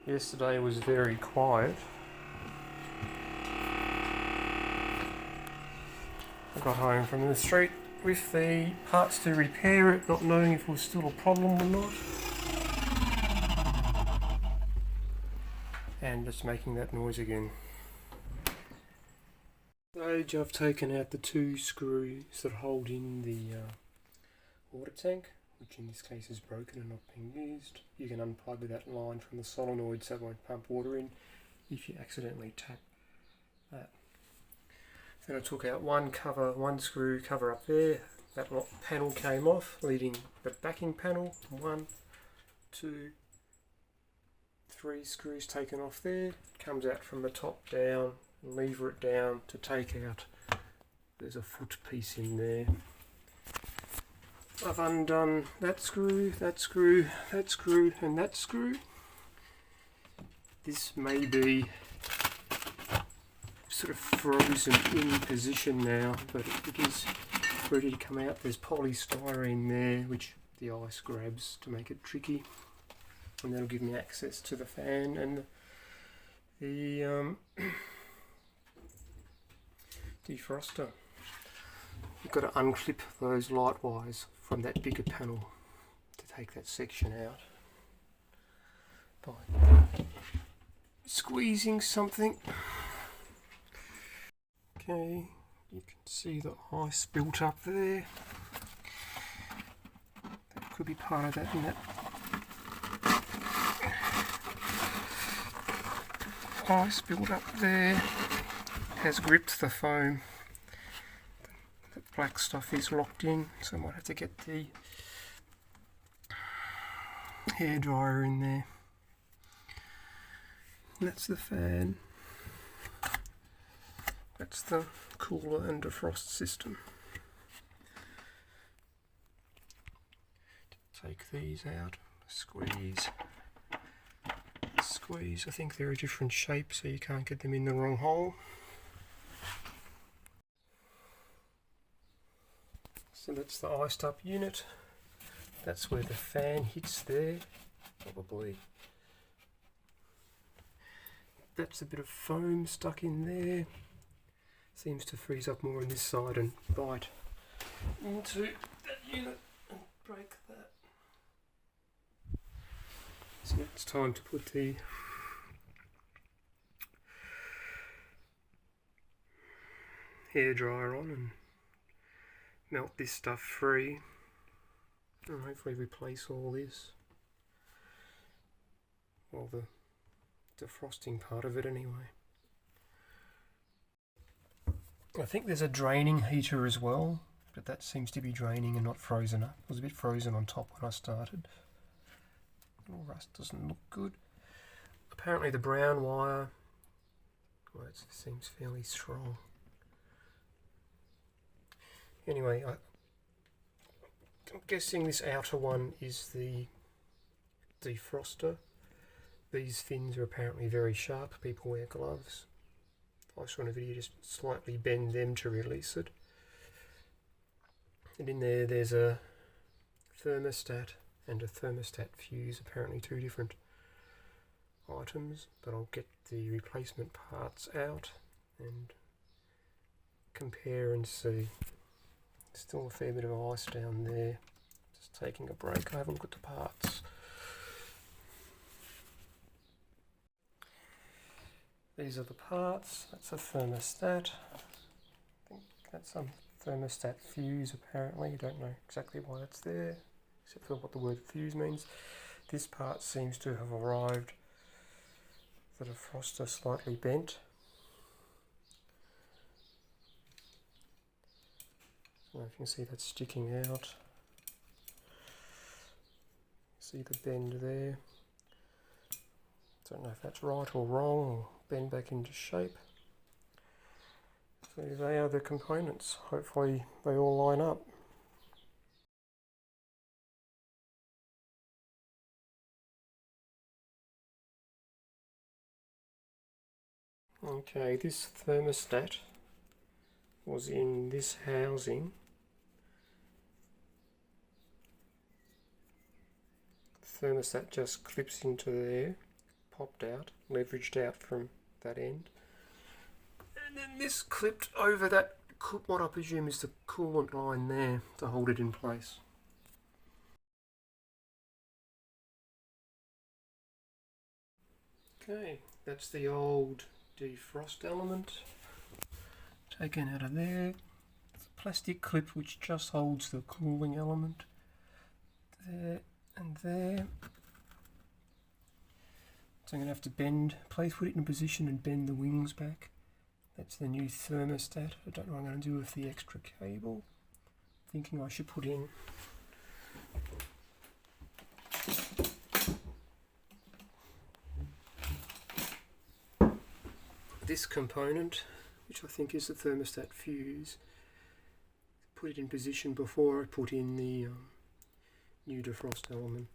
Yesterday was very quiet. I got home from the street with the parts to repair it, not knowing if it was still a problem or not. And just making that noise again. I've taken out the two screws that hold in the water tank, which in this case is broken and not being used. You can unplug that line from the solenoid so it won't pump water in if you accidentally tap that. Then I took out one screw cover up there. That panel came off, leaving the backing panel. 1, 2, 3 screws taken off there. Comes out from the top down, lever it down to take out. There's a foot piece in there. I've undone that screw, that screw, that screw and that screw. This may be sort of frozen in position now, but it is ready to come out. There's polystyrene there which the ice grabs to make it tricky, and that'll give me access to the fan and the defroster. You've got to unclip those light wires from that bigger panel to take that section out by squeezing something. Okay, you can see the ice built up there. That could be part of that, isn't it? Ice built up there has gripped the foam. The black stuff is locked in, so I might have to get the hairdryer in there. And that's the fan. That's the cooler and defrost system. Take these out, squeeze. I think they're a different shape so you can't get them in the wrong hole. So that's the iced up unit. That's where the fan hits there, probably. That's a bit of foam stuck in there. Seems to freeze up more on this side and bite into that unit and break that. So it's time to put the hairdryer on and melt this stuff free, and hopefully replace all this. Well, the defrosting part of it anyway. I think there's a draining heater as well, but that seems to be draining and not frozen up. It was a bit frozen on top when I started. The rust doesn't look good. Apparently the brown wire, well, it seems fairly strong. Anyway, I'm guessing this outer one is the defroster. These fins are apparently very sharp. People wear gloves. I saw in a video just slightly bend them to release it. And in there there's a thermostat and a thermostat fuse, apparently two different items, but I'll get the replacement parts out and compare and see. Still a fair bit of ice down there. Just taking a break, I haven't looked at the parts. These are the parts. That's a thermostat. I think that's some thermostat fuse apparently. I don't know exactly why that's there, except for what the word fuse means. This part seems to have arrived. The defroster slightly bent. I don't know if you can see that sticking out. See the bend there. Don't know if that's right or wrong, or bend back into shape. So they are the components. Hopefully they all line up. Okay, this thermostat was in this housing. The thermostat just clips into there, pops popped out, leveraged out from that end. And then this clipped over that, what I presume is the coolant line there to hold it in place. Okay, that's the old defrost element taken out of there. It's a plastic clip which just holds the cooling element there and there. So I'm going to have to put it in position and bend the wings back. That's the new thermostat. I don't know what I'm going to do with the extra cable. Thinking I should put in this component, which I think is the thermostat fuse. Put it in position before I put in the new defrost element.